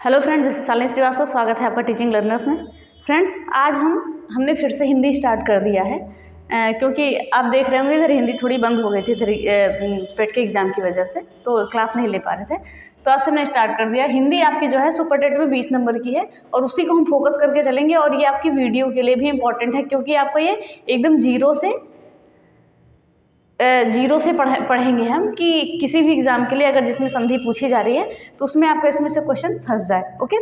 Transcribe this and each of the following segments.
Hello friends, this is Shalini Srivastava. स्वागत है आपका टीचिंग लर्नर्स में। फ्रेंड्स, आज हमने फिर से हिंदी स्टार्ट कर दिया है क्योंकि आप देख रहे होंगे इधर हिंदी थोड़ी बंद हो गई थी इधर पेट के एग्ज़ाम की वजह से, तो क्लास नहीं ले पा रहे थे। तो आज से हमने स्टार्ट कर दिया। हिंदी आपकी जो है सुपर टेट में 20 नंबर की है और उसी को हम फोकस करके चलेंगे। और ये आपकी वीडियो के लिए भी इम्पॉर्टेंट है क्योंकि आपको ये एकदम जीरो से पढ़ेंगे हम कि किसी भी एग्ज़ाम के लिए अगर जिसमें संधि पूछी जा रही है तो उसमें आपका इसमें से क्वेश्चन फंस जाए। ओके,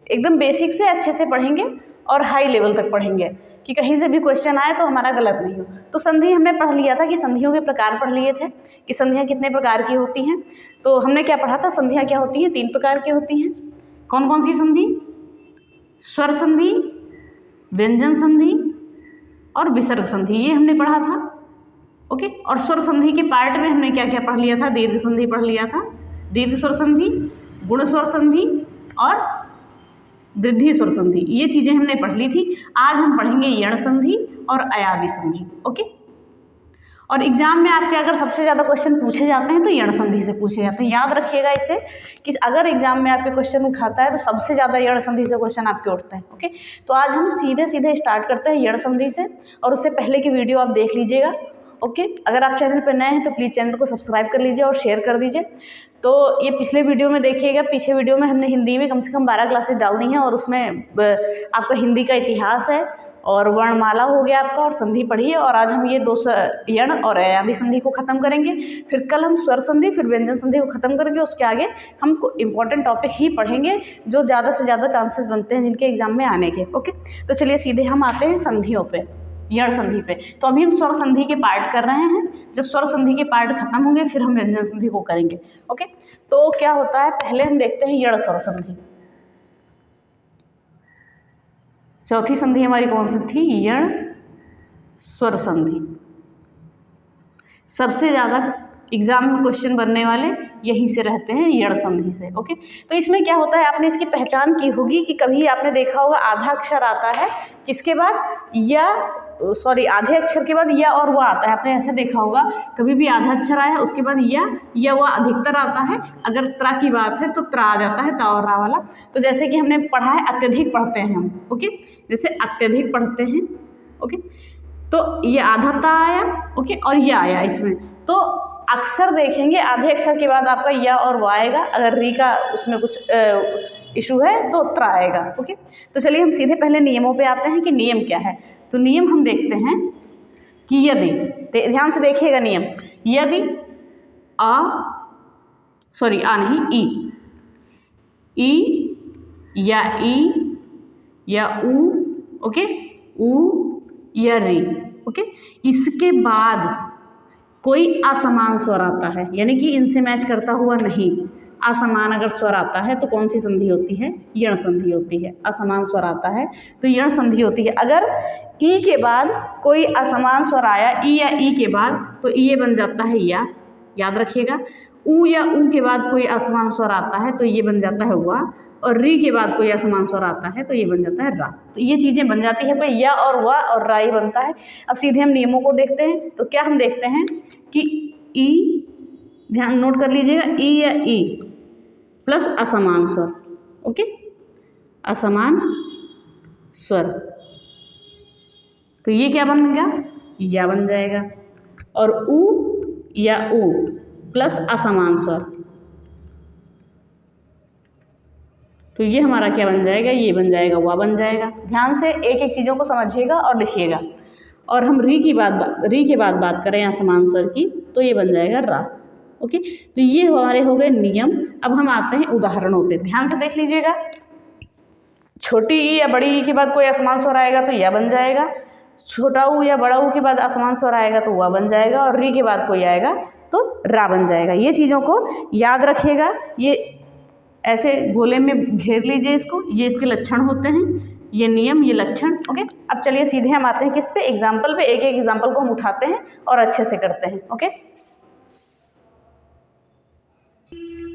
एकदम बेसिक से अच्छे से पढ़ेंगे और हाई लेवल तक पढ़ेंगे कि कहीं से भी क्वेश्चन आए तो हमारा गलत नहीं हो। तो संधि हमने पढ़ लिया था कि संधियों के प्रकार पढ़ लिए थे कि संधियाँ कितने प्रकार की होती हैं। तो हमने क्या पढ़ा था, संधियाँ क्या होती हैं, 3 प्रकार की होती हैं। कौन कौन सी संधि? स्वर संधि, व्यंजन संधि और विसर्ग संधि, ये हमने पढ़ा था। ओके, और स्वर संधि के पार्ट में हमने क्या क्या पढ़ लिया था? दीर्घ संधि पढ़ लिया था, दीर्घ स्वर संधि, गुण स्वर संधि और वृद्धि स्वर संधि, ये चीज़ें हमने पढ़ ली थी। आज हम पढ़ेंगे यण संधि और अयादि संधि। ओके, और एग्जाम में आपके अगर सबसे ज़्यादा क्वेश्चन पूछे जाते हैं तो यण संधि से पूछे जाते हैं। याद रखिएगा इसे कि अगर एग्जाम में आपके क्वेश्चन उठाता है तो सबसे ज़्यादा यण संधि से क्वेश्चन आपके उठते हैं। ओके, तो आज हम सीधे सीधे स्टार्ट करते हैं यण संधि से, और उससे पहले की वीडियो आप देख लीजिएगा। ओके, अगर आप चैनल पर नए हैं तो प्लीज़ चैनल को सब्सक्राइब कर लीजिए और शेयर कर दीजिए। तो ये पिछले वीडियो में देखिएगा, पीछे वीडियो में हमने हिंदी में कम से कम 12 क्लासेस डाल दी हैं और उसमें आपका हिंदी का इतिहास है और वर्णमाला हो गया आपका और संधि पढ़िए। और आज हम ये 2 यण और अयादि संधि को ख़त्म करेंगे। फिर कल हम स्वर संधि, फिर व्यंजन संधि को ख़त्म करेंगे। उसके आगे हम इंपॉर्टेंट टॉपिक ही पढ़ेंगे जो ज़्यादा से ज़्यादा चांसेस बनते हैं जिनके एग्जाम में आने के। ओके, तो चलिए सीधे हम आते हैं संधियों पे, यण संधि पे। तो अभी हम स्वर संधि के पार्ट कर रहे हैं। जब स्वर संधि के पार्ट खत्म होंगे फिर हम व्यंजन संधि को करेंगे। ओके, तो क्या होता है, पहले हम देखते हैं यण स्वर संधि। चौथी संधि हमारी कौन सी थी? यण स्वर संधि। सबसे ज़्यादा एग्जाम में क्वेश्चन बनने वाले यहीं से रहते हैं, यण संधि से। ओके, तो इसमें क्या होता है, आपने इसकी पहचान की होगी कि कभी आपने देखा होगा आधा अक्षर आता है किसके बाद, या आधे अक्षर के बाद या और वह आता है। आपने ऐसे देखा होगा कभी भी आधा अक्षर आया उसके बाद या वह अधिकतर आता है। अगर त्रा की बात है तो त्रा आ जाता है, ता और रा वाला। तो जैसे कि हमने पढ़ा है अत्यधिक पढ़ते हैं हम। ओके, जैसे अत्यधिक पढ़ते हैं। ओके, तो ये आधा ता आया। ओके, और यह आया इसमें। तो अक्सर देखेंगे आधे अक्षर के बाद आपका या और व आएगा। अगर री का उसमें कुछ इशू है तो त्रा आएगा। ओके, तो चलिए हम सीधे पहले नियमों पे आते हैं कि नियम क्या है। तो नियम हम देखते हैं कि यदि, ध्यान से देखिएगा नियम, यदि ई या ई या ऊ, ओके, ऊ या री, ओके, इसके बाद कोई असमान स्वर आता है, यानी कि इनसे मैच करता हुआ नहीं, असमान अगर स्वर आता है तो कौन सी संधि होती है? यण संधि होती है। असमान स्वर आता है तो यण संधि होती है। अगर ई के बाद कोई असमान स्वर आया, ई या ई के बाद, तो ये बन जाता है या, याद रखिएगा। ऊ या ऊ के बाद कोई असमान स्वर आता है तो ये बन जाता है वा, और री के बाद कोई असमान स्वर आता है तो ये बन जाता है रा। तो ये चीज़ें बन जाती है, पर या और वा और रा ही बनता है। अब सीधे हम नियमों को देखते हैं। तो क्या हम देखते हैं कि ई, ध्यान नोट कर लीजिएगा, ई या ई प्लस असमान स्वर, ओके, असमान स्वर, तो ये क्या बन गया? या बन जाएगा। और ऊ या ऊ प्लस असमान स्वर, तो ये हमारा क्या बन जाएगा? ये बन जाएगा वा बन जाएगा। ध्यान से एक एक चीज़ों को समझिएगा और लिखिएगा। और हम री के बाद बात करें असमान स्वर की तो ये बन जाएगा रा। ओके, तो ये हमारे हो गए नियम। अब हम आते हैं उदाहरणों पे। ध्यान से देख लीजिएगा, छोटी ई या बड़ी ई के बाद कोई असमान स्वर आएगा तो या बन जाएगा, छोटा ऊ या बड़ा ऊ के बाद असमान स्वर आएगा तो वा बन जाएगा, और री के बाद कोई आएगा तो रा बन जाएगा। ये चीज़ों को याद रखिएगा, ये ऐसे गोले में घेर लीजिए इसको। ये इसके लक्षण होते हैं, ये नियम, ये लक्षण। ओके, अब चलिए सीधे हम आते हैं किस पे? एग्जाम्पल पे। एक एक एग्जाम्पल को हम उठाते हैं और अच्छे से करते हैं। ओके,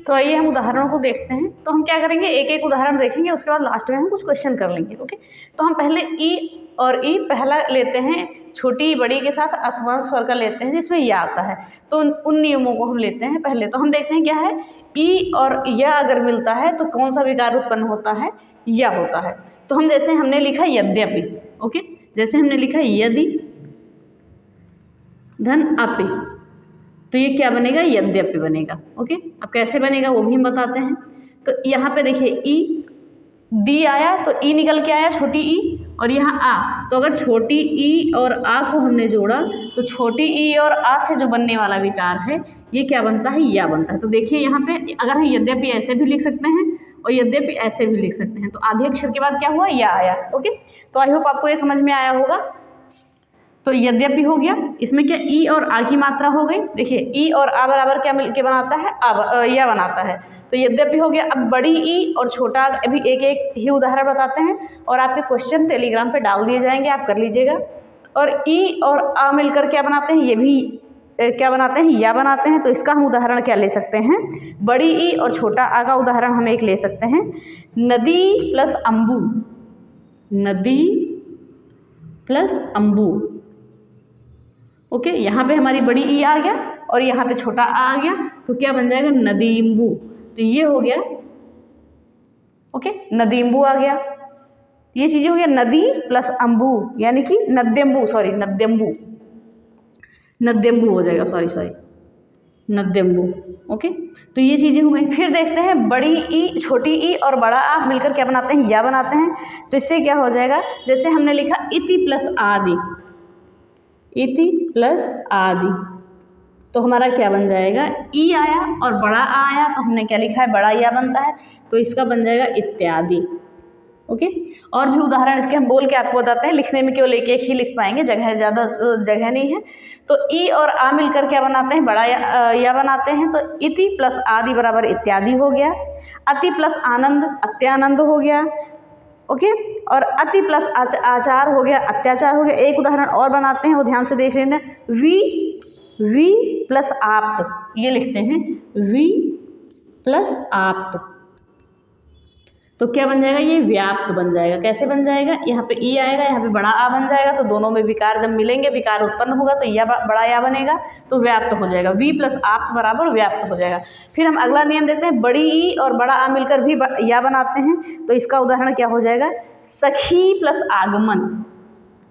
तो आइए हम उदाहरणों को देखते हैं। तो हम क्या करेंगे, एक एक उदाहरण देखेंगे, उसके बाद लास्ट में हम कुछ क्वेश्चन कर लेंगे। ओके, तो हम पहले ई और ई पहला लेते हैं, छोटी बड़ी के साथ असमान स्वर का लेते हैं जिसमें या आता है। तो उन नियमों को हम लेते हैं पहले। तो हम देखते हैं क्या है, ई और या अगर मिलता है तो कौन सा विकार उत्पन्न होता है, या होता है। तो हम जैसे हमने लिखा यद्यपि, ओके, जैसे हमने लिखा यदि धन अपि, तो ये क्या बनेगा, यद्यपि बनेगा। ओके, अब कैसे बनेगा वो भी हम बताते हैं। तो यहाँ पे देखिए ई दी आया तो ई निकल के आया, छोटी ई, और यहाँ आ, तो अगर छोटी ई और आ को हमने जोड़ा तो छोटी ई और आ से जो बनने वाला विकार है ये क्या बनता है, या बनता है। तो देखिए यहाँ पे अगर हम यद्यपि ऐसे भी लिख सकते हैं और यद्यपि ऐसे भी लिख सकते हैं। तो आधे अक्षर के बाद क्या हुआ, या आया। ओके, तो आई होप आपको ये समझ में आया होगा। तो यद्यपि हो गया, इसमें क्या ई और आ की मात्रा हो गई। देखिए ई और आ बराबर क्या मिलके बनाता है, या बनाता है। तो यद्यपि हो गया। अब बड़ी ई और छोटा, अभी एक एक ही उदाहरण बताते हैं और आपके क्वेश्चन टेलीग्राम पे डाल दिए जाएंगे, आप कर लीजिएगा। और ई और आ मिलकर क्या बनाते हैं, ये भी क्या बनाते हैं, या बनाते हैं। तो इसका हम उदाहरण क्या ले सकते हैं, बड़ी ई और छोटा आ का उदाहरण हम एक ले सकते हैं, नदी प्लस अम्बू, नदी प्लस अम्बू। ओके, यहाँ पे हमारी बड़ी ई आ गया और यहाँ पे छोटा आ गया, तो क्या बन जाएगा, नदीम्बू। तो ये हो गया, ओके, नदीम्बू आ गया। ये चीजें हो गया नदी प्लस अम्बू, यानी कि नद्यम्बू, सॉरी नद्यम्बू, नद्यम्बू हो जाएगा, सॉरी नद्यम्बू। ओके, तो ये चीजें हो गई। फिर देखते हैं बड़ी ई, छोटी ई और बड़ा आ मिलकर क्या बनाते हैं, या बनाते हैं। तो इससे क्या हो जाएगा, जैसे हमने लिखा इति प्लस आदि, इति प्लस आदि, तो हमारा क्या बन जाएगा, ई आया और बड़ा आ आया, तो हमने क्या लिखा है, बड़ा या बनता है, तो इसका बन जाएगा इत्यादि। ओके, और भी उदाहरण इसके हम बोल के आपको बताते हैं, लिखने में केवल एक एक ही लिख पाएंगे, जगह ज़्यादा जगह नहीं है। तो ई और आ मिलकर क्या बनाते हैं, बड़ा या बनाते हैं। तो इति प्लस आदि बराबर इत्यादि हो गया। अति प्लस आनंद, अत्यानंद हो गया। ओके, और अति प्लस आचार हो गया, अत्याचार हो गया। एक उदाहरण और बनाते हैं, वो ध्यान से देख लेना। वी प्लस आप्त, ये लिखते हैं वी प्लस आप्त, तो क्या बन जाएगा, ये व्याप्त बन जाएगा। कैसे बन जाएगा, यहाँ पे ई आएगा, यहाँ पे बड़ा आ बन जाएगा, तो दोनों में विकार जब मिलेंगे, विकार उत्पन्न होगा, तो या बड़ा या बनेगा, तो व्याप्त हो जाएगा। वी प्लस आप्त बराबर व्याप्त हो जाएगा। फिर हम अगला नियम देते हैं, बड़ी ई और बड़ा आ मिलकर भी या बनाते हैं। तो इसका उदाहरण क्या हो जाएगा, सखी प्लस आगमन,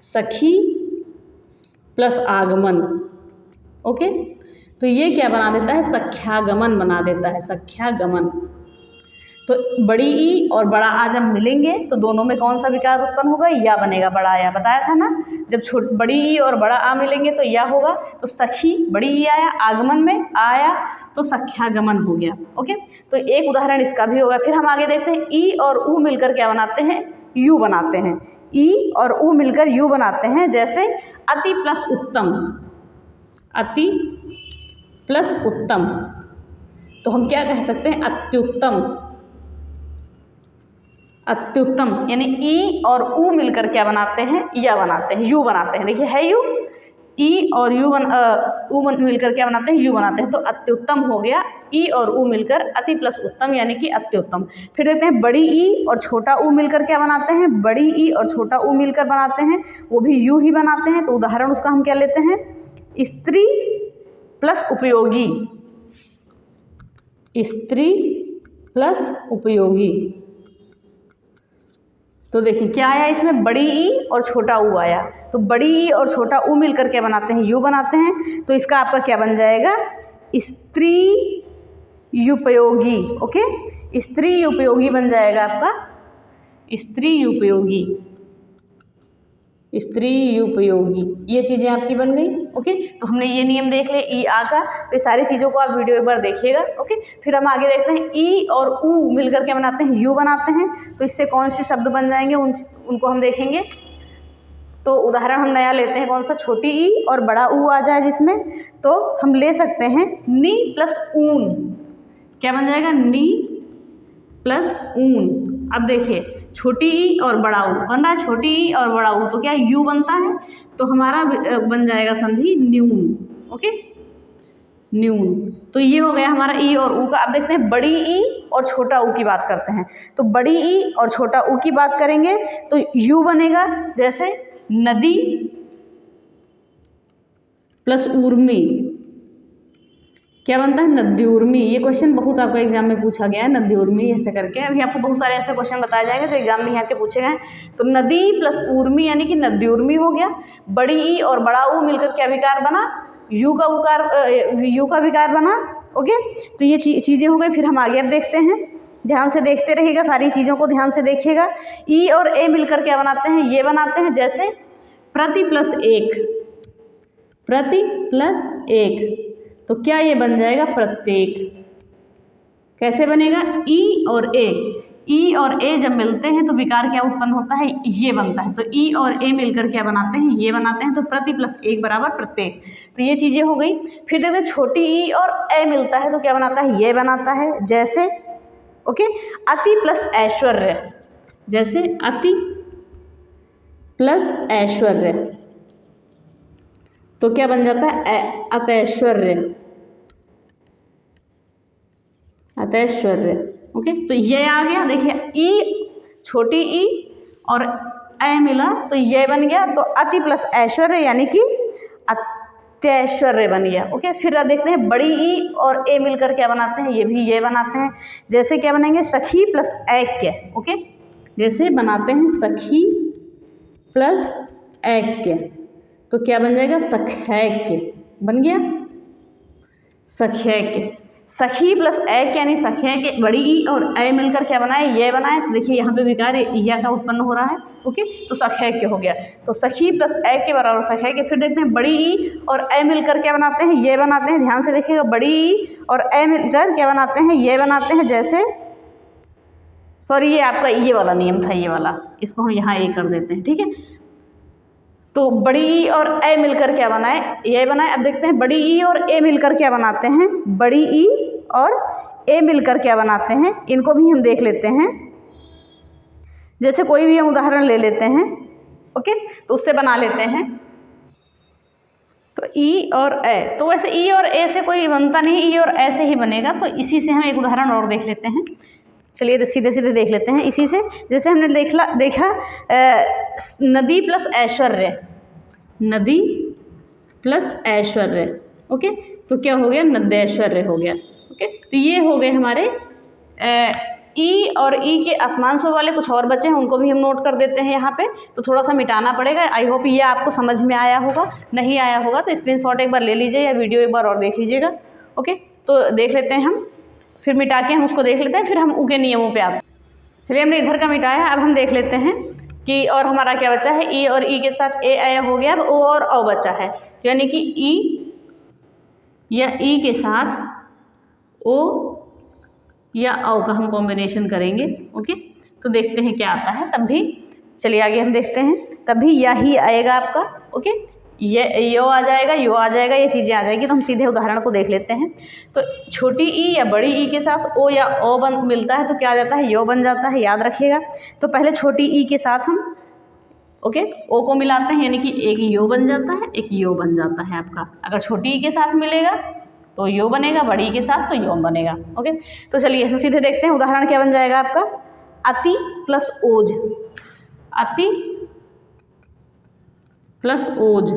सखी प्लस आगमन। ओके, तो ये क्या बना देता है, सख्यागमन बना देता है, सख्यागमन। तो बड़ी ई और बड़ा आ जब मिलेंगे तो दोनों में कौन सा विकार उत्पन्न होगा, या बनेगा, बड़ा या। बताया था ना, जब बड़ी ई और बड़ा आ मिलेंगे तो या होगा। तो सखी, बड़ी ई आया, आगमन में आया, तो सख्यागमन हो गया। ओके, तो एक उदाहरण इसका भी होगा। फिर हम आगे देखते हैं, ई और ऊ मिलकर क्या बनाते हैं, यू बनाते हैं। ई और ऊ मिलकर यू बनाते हैं। जैसे अति प्लस उत्तम, अति प्लस उत्तम, तो हम क्या कह सकते हैं, अत्युत्तम, अत्युत्तम। यानी ई और ऊ मिलकर क्या बनाते हैं, या बनाते हैं, यू बनाते हैं। देखिए है यू, ई और यू ऊ मिलकर क्या बनाते हैं, यू बनाते हैं। तो अत्युत्तम हो गया, ई और ऊ मिलकर अति प्लस उत्तम, यानी कि अत्युत्तम। फिर देखते हैं बड़ी ई और छोटा ऊ मिलकर क्या बनाते हैं, बड़ी ई और छोटा ऊ मिलकर बनाते हैं, वो भी यू ही बनाते हैं। तो उदाहरण उसका हम क्या लेते हैं, स्त्री प्लस उपयोगी, स्त्री प्लस उपयोगी। तो देखिए क्या आया इसमें, बड़ी ई और छोटा ऊ आया। तो बड़ी ई और छोटा ऊ मिलकर क्या बनाते हैं, यू बनाते हैं। तो इसका आपका क्या बन जाएगा, स्त्री उपयोगी। ओके, स्त्री उपयोगी बन जाएगा आपका, स्त्री उपयोगी, स्त्री उपयोगी। ये चीज़ें आपकी बन गई। ओके, तो हमने ये नियम देख लिए ई आ का। तो ये सारी चीज़ों को आप वीडियो एक बार देखिएगा। ओके, फिर हम आगे देखते हैं, ई और ऊ मिलकर क्या बनाते हैं, यू बनाते हैं। तो इससे कौन से शब्द बन जाएंगे, उनको हम देखेंगे। तो उदाहरण हम नया लेते हैं, कौन सा, छोटी ई और बड़ा ऊ आ जाए जिसमें, तो हम ले सकते हैं नी प्लस ऊन। क्या बन जाएगा, नी प्लस ऊन। अब देखिए छोटी ई और बड़ा ऊ बन रहा है, छोटी ई और बड़ा ऊ, तो क्या यू बनता है, तो हमारा बन जाएगा संधि न्यून। ओके, न्यून। तो ये हो गया हमारा ई और ऊ का। अब देखते हैं बड़ी ई और छोटा ऊ की बात करते हैं। तो बड़ी ई और छोटा ऊ की बात करेंगे तो यू बनेगा, जैसे नदी प्लस उर्मी, क्या बनता है? नद्युर्मी। ये क्वेश्चन बहुत आपका एग्जाम में पूछा गया है, नद्युर्मी ऐसे करके। अभी आपको बहुत सारे ऐसे क्वेश्चन बताए जाएंगे जो एग्जाम में यहाँ के पूछे गए। तो नदी प्लस उर्मी यानी कि नद्युर्मी हो गया। बड़ी ई और बड़ा ऊ मिलकर क्या विकार बना? यू का विकार बना। ओके, तो ये चीज़ें हो गई। फिर हम आगे अब देखते हैं, ध्यान से देखते रहिएगा, सारी चीज़ों को ध्यान से देखिएगा। ई और ए मिलकर क्या बनाते हैं? ये बनाते हैं, जैसे प्रति प्लस एक, प्रति प्लस एक, तो क्या ये बन जाएगा? प्रत्येक। कैसे बनेगा? ई और ए, ई और ए जब मिलते हैं तो विकार क्या उत्पन्न होता है? ये बनता है। तो ई और ए मिलकर क्या बनाते हैं? ये बनाते हैं। तो प्रति प्लस एक बराबर प्रत्येक। तो ये चीज़ें हो गई। फिर देखते हैं छोटी ई और ए मिलता है तो क्या बनाता है? ये बनाता है, जैसे ओके अति प्लस ऐश्वर्य, जैसे अति प्लस ऐश्वर्य, तो क्या बन जाता है? अतैश्वर्य, अतैश्वर्य। ओके, तो ये आ गया। देखिए ई, छोटी ई और ए मिला तो ये बन गया। तो अति प्लस ऐश्वर्य यानी कि अत्यैश्वर्य बन गया। ओके, फिर देखते हैं बड़ी ई और ए मिलकर क्या बनाते हैं? ये भी ये बनाते हैं, जैसे क्या बनेंगे? सखी प्लस ऐक्य। ओके, जैसे बनाते हैं सखी प्लस ऐक्य, तो क्या बन जाएगा? सखैक्य बन गया, सखैक्य। सखी प्लस ऐक्य यानी सखैक्य। बड़ी ई और ए मिलकर क्या बनाए? ये बनाए। तो देखिए यहाँ पे विकार या का उत्पन्न हो रहा है। ओके, तो सखैक्य हो गया। तो सखी प्लस ऐक्य बराबर सखैक्य। फिर देखते हैं बड़ी ई और ए मिलकर क्या बनाते हैं? ये बनाते हैं। ध्यान से देखिएगा, बड़ी ई और ए मिलकर क्या बनाते हैं? ये बनाते हैं, जैसे सॉरी ये आपका ये वाला नियम था, ये वाला, इसको हम यहाँ ए कर देते हैं। ठीक है, तो बड़ी ई और ए मिलकर क्या बनाए? ये बनाए। अब देखते हैं बड़ी ई और ए मिलकर क्या बनाते हैं? बड़ी ई और ए मिलकर क्या बनाते हैं? इनको भी हम देख लेते हैं, जैसे कोई भी हम उदाहरण ले लेते हैं। ओके, तो उससे बना लेते हैं। तो ई और ए, तो वैसे ई और ए से कोई बनता नहीं, ई और ए से ही बनेगा। तो इसी से हम एक उदाहरण और देख लेते हैं। चलिए सीधे सीधे देख लेते हैं इसी से। जैसे हमने देखा नदी प्लस ऐश्वर्य, नदी प्लस ऐश्वर्य। ओके, तो क्या हो गया? नद्यैश्वर्य हो गया। ओके, तो ये हो गए हमारे ई और ई के असमान स्वर वाले। कुछ और बचे हैं, उनको भी हम नोट कर देते हैं यहाँ पे। तो थोड़ा सा मिटाना पड़ेगा। आई होप ये आपको समझ में आया होगा। नहीं आया होगा तो स्क्रीनशॉट एक बार ले लीजिए या वीडियो एक बार और देख लीजिएगा। ओके, तो देख लेते हैं हम, फिर मिटा के हम उसको देख लेते हैं, फिर हम ऊ के नियमों पे आते हैं। चलिए हमने इधर का मिटाया, अब हम देख लेते हैं कि और हमारा क्या बचा है? ई और ई के साथ ए आया हो गया। अब ओ और औ बचा है, यानी कि ई या ई के साथ ओ या औ का हम कॉम्बिनेशन करेंगे। ओके, तो देखते हैं क्या आता है। तब भी चलिए आगे हम देखते हैं, तब भी या ही आएगा आपका। ओके, ये यो आ जाएगा, यो आ जाएगा, ये चीज़ें आ जाएगी। तो हम सीधे उदाहरण को देख लेते हैं। तो छोटी ई या बड़ी ई के साथ ओ या ओ बन मिलता है तो क्या आ जाता है? यो बन जाता है, याद रखिएगा। तो पहले छोटी ई के साथ हम ओके ओ को मिलाते हैं, यानी कि एक यो बन जाता है, एक यो बन जाता है आपका। अगर छोटी ई के साथ मिलेगा तो यो बनेगा, बड़ी के साथ तो यो बनेगा। ओके, तो चलिए हम सीधे देखते हैं उदाहरण क्या बन जाएगा आपका? अति प्लस ओज, अति प्लस ओज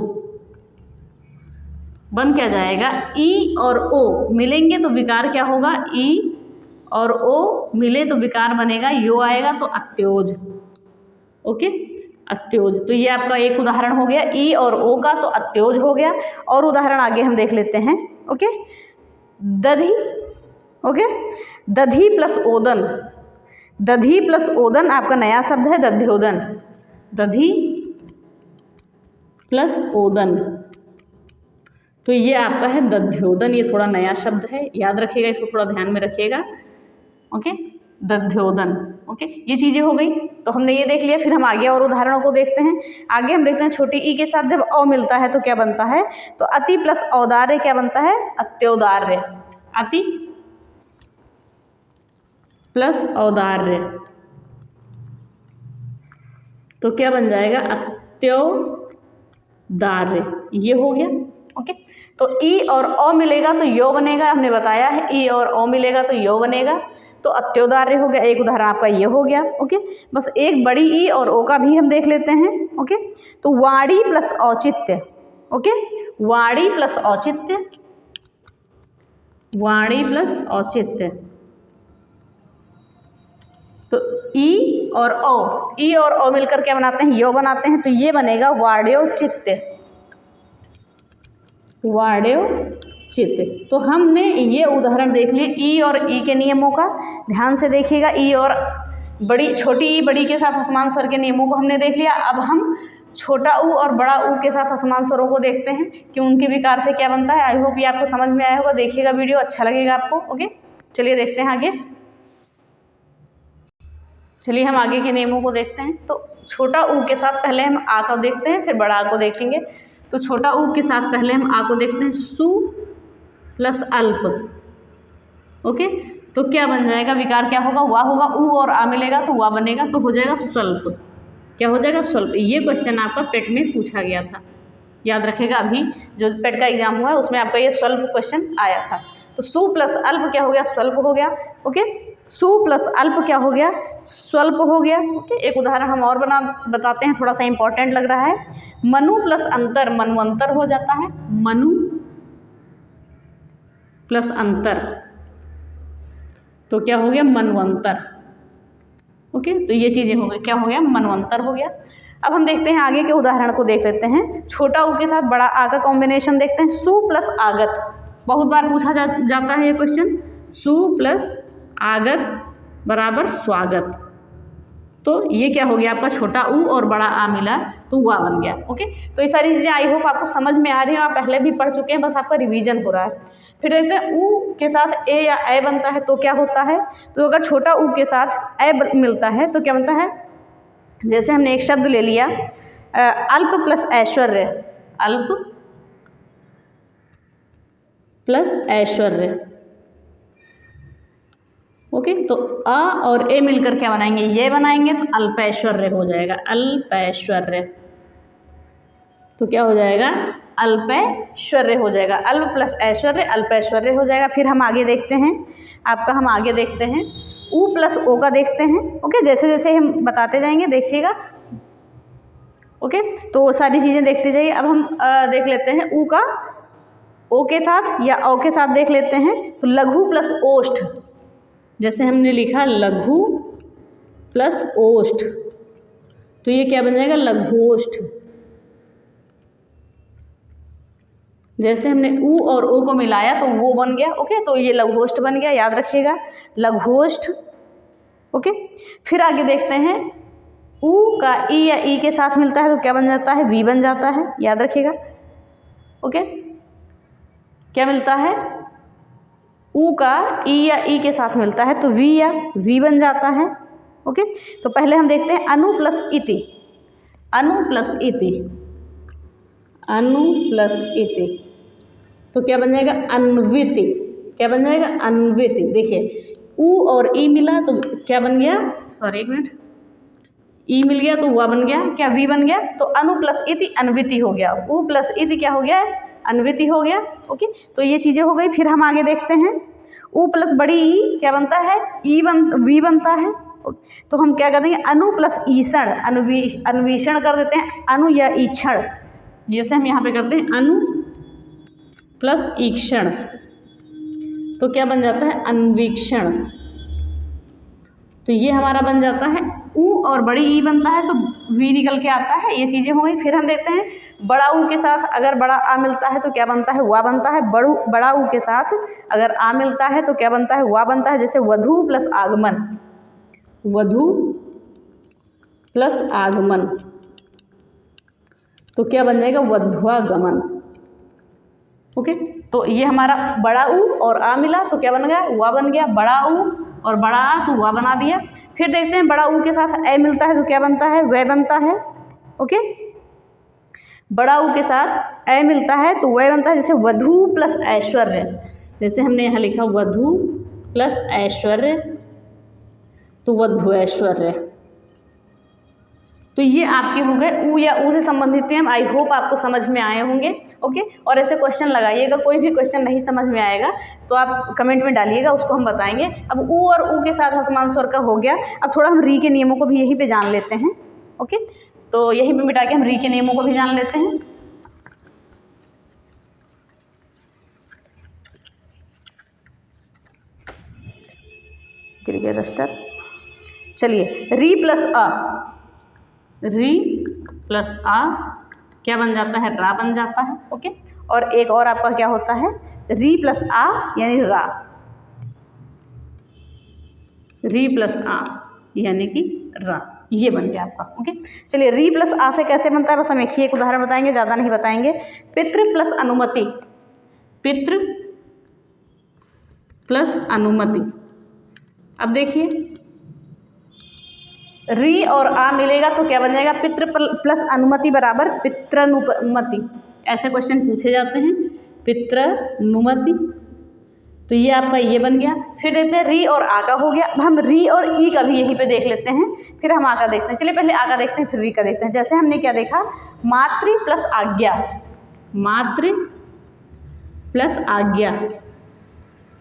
बन क्या जाएगा? ई और ओ मिलेंगे तो विकार क्या होगा? ई और ओ मिले तो विकार बनेगा, यो आएगा तो अत्योज। ओके, अत्योज। तो ये आपका एक उदाहरण हो गया ई और ओ का, तो अत्योज हो गया। और उदाहरण आगे हम देख लेते हैं। ओके, दधी। ओके, दधी प्लस ओदन, दधी प्लस ओदन आपका नया शब्द है, दध्योदन। दधी प्लस ओदन, तो ये आपका है दध्योदन। ये थोड़ा नया शब्द है, याद रखिएगा, इसको थोड़ा ध्यान में रखिएगा। ओके, दध्योदन। ओके, ये चीज़ें हो गई। तो हमने ये देख लिया। फिर हम आगे और उदाहरणों को देखते हैं। आगे हम देखते हैं छोटी ई के साथ जब औ मिलता है तो क्या बनता है? तो अति प्लस औदार्य क्या बनता है? अत्योदार्य। अति प्लस औदार्य, तो क्या बन जाएगा? अत्योदार्य। ये हो गया। ओके। तो ई और ओ मिलेगा तो यो बनेगा, हमने बताया है ई और ओ मिलेगा तो यो बनेगा। तो अत्योदार्य हो गया, एक उदाहरण आपका ये हो गया। ओके, बस एक बड़ी ई और ओ का भी हम देख लेते हैं। ओके, तो वाणी प्लस औचित्य। ओके, वाणी प्लस औचित्य, वाणी प्लस औचित्य। तो ई और ओ मिलकर क्या बनाते हैं, यो बनाते हैं। तो ये बनेगा वाड्योचित्य, वाड्योचित्य। तो हमने ये उदाहरण देख लिए ई और ई के नियमों का, ध्यान से देखिएगा। ई और बड़ी, छोटी ई बड़ी के साथ असमान स्वर के नियमों को हमने देख लिया। अब हम छोटा ऊ और बड़ा ऊ के साथ असमान स्वरों को देखते हैं कि उनके विकार से क्या बनता है। आई होप ये आपको समझ में आया होगा। देखिएगा वीडियो, अच्छा लगेगा आपको। ओके, चलिए देखते हैं आगे। चलिए हम आगे के नियमों को देखते हैं। तो छोटा ऊ के साथ पहले हम आ को देखते हैं, फिर बड़ा आ को देखेंगे। तो छोटा ऊ के साथ पहले हम आ को देखते हैं, सु प्लस अल्प। ओके, तो क्या बन जाएगा, विकार क्या होगा, वाह होगा। ऊ और आ मिलेगा तो वाह बनेगा, तो हो जाएगा स्वल्प। क्या हो जाएगा, स्वल्प। ये क्वेश्चन आपका पेट में पूछा गया था, याद रखेगा। अभी जो पेट का एग्जाम हुआ है उसमें आपका ये स्वल्प क्वेश्चन आया था। तो सु प्लस अल्प क्या हो गया, स्वल्प हो गया। ओके, सु प्लस अल्प क्या हो गया, स्वल्प हो गया। ओके, एक उदाहरण हम और बताते हैं, थोड़ा सा इंपॉर्टेंट लग रहा है। मनु प्लस अंतर, मनुअंतर हो जाता है। मनु प्लस अंतर तो क्या हो गया, मनुअंतर। ओके, तो ये चीजें हो गई, क्या हो गया, मनुअंतर हो गया। अब हम देखते हैं आगे के उदाहरण को देख लेते हैं। छोटा ऊ के साथ बड़ा आ का कॉम्बिनेशन देखते हैं, सु प्लस आगत। बहुत बार पूछा जाता है ये क्वेश्चन, सु प्लस आगत बराबर स्वागत। तो ये क्या हो गया आपका, छोटा ऊ और बड़ा आ मिला तो वा बन गया। ओके, तो ये सारी चीज़ें आई होप आपको समझ में आ रही हैं, आप पहले भी पढ़ चुके हैं, बस आपका रिवीजन हो रहा है। फिर देखते हैं ऊ के साथ ए या ए बनता है तो क्या होता है। तो अगर छोटा ऊ के साथ ए मिलता है तो क्या बनता है, जैसे हमने एक शब्द ले लिया अल्प प्लस ऐश्वर्य, अल्प प्लस ऐश्वर्य। ओके, तो अ और ए मिलकर क्या बनाएंगे, ये बनाएंगे तो अल्पैश्वर्य हो जाएगा, अल्पैश्वर्य। तो क्या हो जाएगा, अल्पैश्वर्य हो जाएगा। अल्प प्लस ऐश्वर्य, अल्पैश्वर्य हो जाएगा। फिर हम आगे देखते हैं, आपका हम आगे देखते हैं ऊ प्लस ओ का देखते हैं। ओके, जैसे जैसे हम बताते जाएंगे देखिएगा। ओके, तो सारी चीज़ें देखते जाइए। अब हम देख लेते हैं ऊ का ओ के साथ या ओ के साथ देख लेते हैं। तो लघु प्लस ओष्ठ, जैसे हमने लिखा लघु प्लस ओष्ठ, तो ये क्या बन जाएगा, लघुओष्ठ। जैसे हमने ऊ और ओ को मिलाया तो वो बन गया। ओके, तो ये लघुओष्ठ बन गया, याद रखिएगा, लघुओष्ठ। ओके, फिर आगे देखते हैं ऊ का ई या ई के साथ मिलता है तो क्या बन जाता है, वी बन जाता है, याद रखिएगा। ओके, क्या मिलता है, ऊ का ई या ई के साथ मिलता है तो वी या वी बन जाता है। ओके, तो पहले हम देखते हैं अनु प्लस इति, अनु प्लस इति, अनु प्लस इति, तो क्या बन जाएगा, अन्विति। क्या बन जाएगा, अन्विति। देखिए ऊ और ई मिला तो क्या बन गया, सॉरी एक मिनट, ई मिल गया तो हुआ बन गया, क्या वी बन गया। तो अनु प्लस इति अन्विति हो गया, ऊ प्लस इति क्या हो गया, अन्विति हो गया। ओके, तो ये चीज़ें हो गई। फिर हम आगे देखते हैं ऊ प्लस बड़ी ई क्या बनता है, वी बनता है। तो हम क्या कर देंगे, अनु प्लस ईषण, अन्वीषण कर देते हैं, अनु या ईक्षण। जैसे हम यहाँ पे करते हैं अनु प्लस ईक्षण तो क्या बन जाता है, अन्वीक्षण। तो ये हमारा बन जाता है ऊ और बड़ी ई बनता है तो वी निकल के आता है। ये चीज़ें हो गई। फिर हम देखते हैं बड़ा ऊ के साथ अगर बड़ा आ मिलता है तो क्या बनता है, वा बनता है। बड़ा ऊ के साथ अगर आ मिलता है तो क्या बनता है, वा बनता है। जैसे वधु प्लस आगमन, वधु प्लस आगमन तो क्या बन जाएगा, वध्वागमन। ओके, तो ये हमारा बड़ा ऊ और आ मिला तो क्या बन गया, वा बन गया। बड़ा ऊ और बड़ा आ तो वा बना दिया। फिर देखते हैं बड़ा ऊ के साथ ए मिलता है तो क्या बनता है, वह बनता है। ओके, बड़ा ऊ के साथ ए मिलता है तो वह बनता है। जैसे वधु प्लस ऐश्वर्य, जैसे हमने यहाँ लिखा वधु प्लस ऐश्वर्य तो वधु ऐश्वर्य। तो ये आपके हो गए ऊ या ऊ से संबंधित नियम। आई होप आपको समझ में आए होंगे। ओके, और ऐसे क्वेश्चन लगाइएगा, कोई भी क्वेश्चन नहीं समझ में आएगा तो आप कमेंट में डालिएगा, उसको हम बताएंगे। अब ऊ और ऊ के साथ असमान स्वर का हो गया। अब थोड़ा हम री के नियमों को भी यहीं पे जान लेते हैं। ओके, तो यहीं पे मिटा के हम री के नियमों को भी जान लेते हैं। गिर गया रस्टर। चलिए, री प्लस अ, री प्लस आ क्या बन जाता है? रा बन जाता है। ओके, और एक और आपका क्या होता है? री प्लस आ यानी रा, री प्लस आ यानी कि रा, ये बन गया आपका। ओके, चलिए, री प्लस आ से कैसे बनता है बस हम एक उदाहरण बताएंगे, ज़्यादा नहीं बताएंगे। पितृ प्लस अनुमति, पितृ प्लस अनुमति। अब देखिए, री और आ मिलेगा तो क्या बन जाएगा? पितृ प्लस अनुमति बराबर पितृनुमति। ऐसे क्वेश्चन पूछे जाते हैं, पितृनुमति। तो ये आपका ये बन गया। फिर देखते हैं री और आ का हो गया। अब हम री और ई का भी यहीं पे देख लेते हैं, फिर हम आ का देखते हैं। चलिए पहले आ का देखते हैं, फिर री का देखते हैं। जैसे हमने क्या देखा, मातृ प्लस आज्ञा, मातृ प्लस आज्ञा।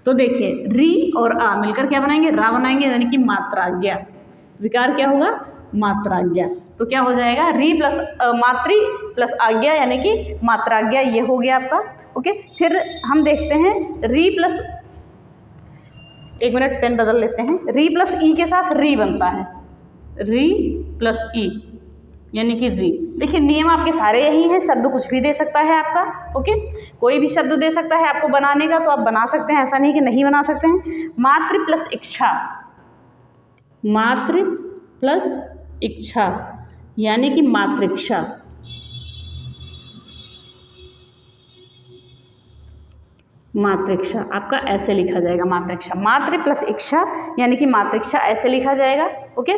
तो देखिए, री और आ मिलकर क्या बनाएंगे? रा बनाएंगे, यानी कि मात्राज्ञा। विकार क्या होगा? मात्राज्ञा। तो क्या हो जाएगा? री प्लस मातृ प्लस आज्ञा यानी कि मात्राज्ञा, ये हो गया आपका। ओके, फिर हम देखते हैं री प्लस, एक मिनट पेन बदल लेते हैं। री प्लस ई के साथ री बनता है, री प्लस ई यानी कि री। देखिए, नियम आपके सारे यही हैं, शब्द कुछ भी दे सकता है आपका। ओके, कोई भी शब्द दे सकता है आपको बनाने का, तो आप बना सकते हैं, ऐसा नहीं कि नहीं बना सकते हैं। मातृ प्लस इच्छा, मातृ प्लस इच्छा यानी कि मातृक्षा, मातृक्षा आपका ऐसे लिखा जाएगा, मातृक्षा। मातृ प्लस इच्छा यानी कि मातृक्षा, ऐसे लिखा जाएगा। ओके,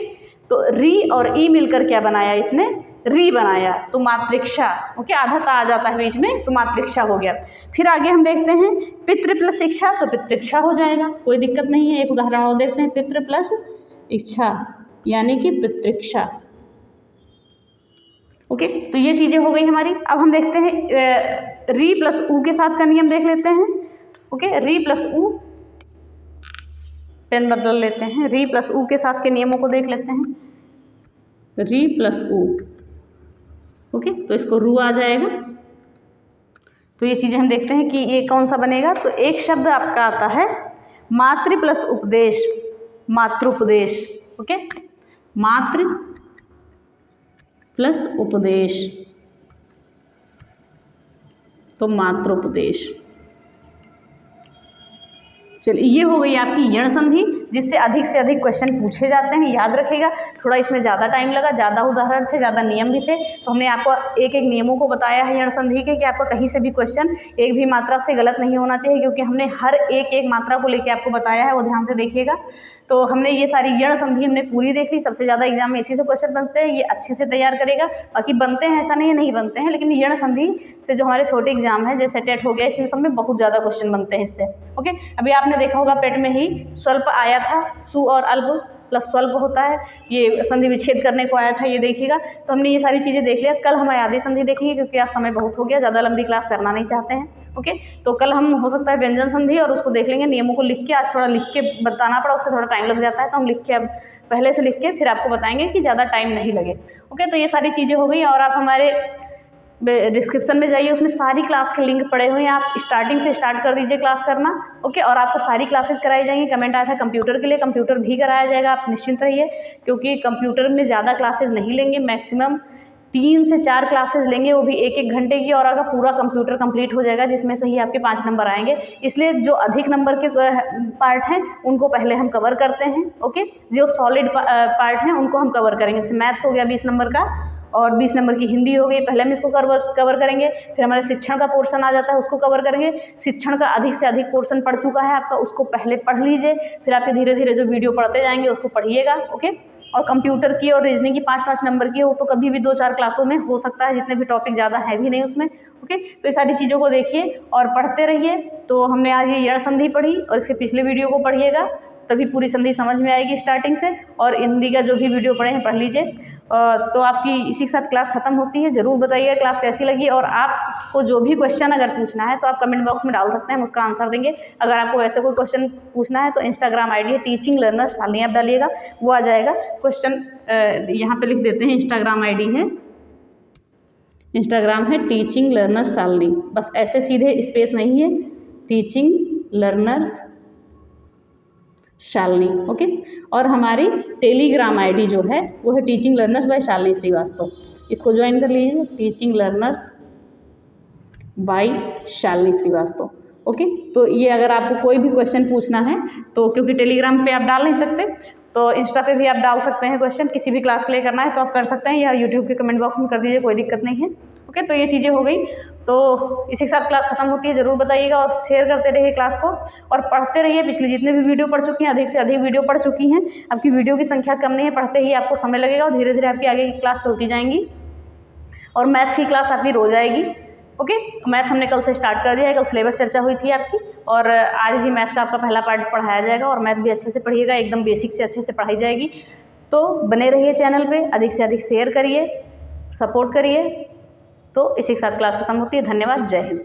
तो री और ई मिलकर क्या बनाया? इसने री बनाया, तो मातृक्षा। ओके, आधा ता आ जाता है बीच में, तो मातृक्षा हो गया। फिर आगे हम देखते हैं पितृ प्लस इच्छा, तो पितृक्षा हो जाएगा, कोई दिक्कत नहीं है। एक उदाहरण और देखते हैं, पितृ प्लस इच्छा यानी कि पितृक्षा। ओके, तो ये चीज़ें हो गई हमारी। अब हम देखते हैं री प्लस ऊ के साथ का नियम देख लेते हैं। ओके, री प्लस ऊ, पेन बदल लेते हैं। री प्लस ऊ के साथ के नियमों को देख लेते हैं। री प्लस ऊ, ओके, तो इसको रू आ जाएगा। तो ये चीज़ें हम देखते हैं कि ये कौन सा बनेगा। तो एक शब्द आपका आता है मातृ प्लस उपदेश, मातृपदेश। ओके, मातृ प्लस उपदेश, तो मातृपदेश। चलिए, ये हो गई आपकी यण संधि, जिससे अधिक से अधिक क्वेश्चन पूछे जाते हैं, याद रखेगा। थोड़ा इसमें ज़्यादा टाइम लगा, ज़्यादा उदाहरण थे, ज़्यादा नियम भी थे, तो हमने आपको एक एक नियमों को बताया है यण संधि के, कि आपका कहीं से भी क्वेश्चन एक भी मात्रा से गलत नहीं होना चाहिए, क्योंकि हमने हर एक एक मात्रा को लेकर आपको बताया है, वो ध्यान से देखिएगा। तो हमने ये सारी यण संधि हमने पूरी देख ली। सबसे ज़्यादा एग्जाम में इसी से क्वेश्चन बनते हैं, ये अच्छे से तैयार करेगा। बाकी बनते हैं, ऐसा नहीं है नहीं बनते हैं, लेकिन यण संधि से जो हमारे छोटे एग्जाम है, जैसे टेट हो गया, इसमें सब में बहुत ज़्यादा क्वेश्चन बनते हैं इससे। ओके, अभी आपने देखा होगा पेट में ही स्वल्प आया था, सु और अल्प प्लस स्वल्प होता है, ये संधि विच्छेद करने को आया था, ये देखिएगा। तो हमने ये सारी चीज़ें देख लिया। कल हम आदि संधि देखेंगे, क्योंकि आज समय बहुत हो गया, ज़्यादा लंबी क्लास करना नहीं चाहते हैं। ओके, तो कल हम हो सकता है व्यंजन संधि और उसको देख लेंगे। नियमों को लिख के, आज थोड़ा लिख के बताना पड़ा, उससे थोड़ा टाइम लग जाता है, तो हम लिख के अब पहले से लिख के फिर आपको बताएंगे कि ज़्यादा टाइम नहीं लगे। ओके, तो ये सारी चीज़ें हो गई। और आप हमारे डिस्क्रिप्शन में जाइए, उसमें सारी क्लास के लिंक पड़े हुए हैं, आप स्टार्टिंग से स्टार्ट कर दीजिए क्लास करना। ओके, और आपको सारी क्लासेस कराई जाएंगी। कमेंट आया था कंप्यूटर के लिए, कंप्यूटर भी कराया जाएगा, आप निश्चिंत रहिए, क्योंकि कंप्यूटर में ज़्यादा क्लासेस नहीं लेंगे, मैक्सिमम 3 से 4 क्लासेस लेंगे, वो भी 1-1 घंटे की, और अगर पूरा कंप्यूटर कंप्लीट हो जाएगा, जिसमें से ही आपके 5 नंबर आएंगे। इसलिए जो अधिक नंबर के पार्ट हैं उनको पहले हम कवर करते हैं। ओके, जो सॉलिड पार्ट हैं उनको हम कवर करेंगे। जैसे मैथ्स हो गया 20 नंबर का, और 20 नंबर की हिंदी हो गई, पहले हम इसको कवर करेंगे। फिर हमारे शिक्षण का पोर्शन आ जाता है, उसको कवर करेंगे। शिक्षण का अधिक से अधिक पोर्शन पढ़ चुका है आपका, उसको पहले पढ़ लीजिए, फिर आपके धीरे धीरे जो वीडियो पढ़ते जाएंगे उसको पढ़िएगा। ओके, और कंप्यूटर की और रीजनिंग की 5-5 नंबर की हो, तो कभी भी 2-4 क्लासों में हो सकता है, जितने भी टॉपिक ज़्यादा है भी नहीं उसमें। ओके, तो ये सारी चीज़ों को देखिए और पढ़ते रहिए। तो हमने आज ये यण संधि पढ़ी, और इसके पिछले वीडियो को पढ़िएगा, तभी पूरी संधि समझ में आएगी स्टार्टिंग से। और हिंदी का जो भी वीडियो पढ़े हैं पढ़ लीजिए। तो आपकी इसी के साथ क्लास ख़त्म होती है। ज़रूर बताइएगा क्लास कैसी लगी, और आपको जो भी क्वेश्चन अगर पूछना है तो आप कमेंट बॉक्स में डाल सकते हैं, हम उसका आंसर देंगे। अगर आपको वैसे कोई क्वेश्चन पूछना है तो इंस्टाग्राम आईडी है टीचिंग लर्नर्स शालिनी, आप डालिएगा वो आ जाएगा क्वेश्चन। यहाँ पे लिख देते हैं इंस्टाग्राम आईडी है, इंस्टाग्राम है टीचिंग लर्नर्स शालिनी, बस ऐसे सीधे, स्पेस नहीं है, टीचिंग लर्नर्स शालिनी। ओके। और हमारी टेलीग्राम आईडी जो है वो है teaching learners by Shalini Srivastava, इसको ज्वाइन कर लीजिए, teaching learners by Shalini Srivastava. Okay. तो ये अगर आपको कोई भी क्वेश्चन पूछना है तो, क्योंकि टेलीग्राम पे आप डाल नहीं सकते, तो इंस्टा पे भी आप डाल सकते हैं क्वेश्चन, किसी भी क्लास के लिए करना है तो आप कर सकते हैं, या यूट्यूब के कमेंट बॉक्स में कर दीजिए, कोई दिक्कत नहीं है। ओके। तो ये चीज़ें हो गई, तो इसी के साथ क्लास खत्म होती है। ज़रूर बताइएगा और शेयर करते रहिए क्लास को, और पढ़ते रहिए। पिछले जितने भी वीडियो पढ़ चुकी हैं, अधिक से अधिक वीडियो पढ़ चुकी हैं, आपकी वीडियो की संख्या कम नहीं है, पढ़ते ही आपको समय लगेगा और धीरे धीरे आपकी आगे की क्लास चलती जाएंगी। और मैथ्स की क्लास आपकी रोज आएगी। ओके। मैथ्स हमने कल से स्टार्ट कर दिया है, कल सिलेबस चर्चा हुई थी आपकी, और आज भी मैथ का आपका पहला पार्ट पढ़ाया जाएगा, और मैथ भी अच्छे से पढ़िएगा, एकदम बेसिक से अच्छे से पढ़ाई जाएगी। तो बने रहिए चैनल पे, अधिक से अधिक शेयर करिए, सपोर्ट करिए। तो इसी के साथ क्लास खत्म होती है। धन्यवाद। जय हिंद।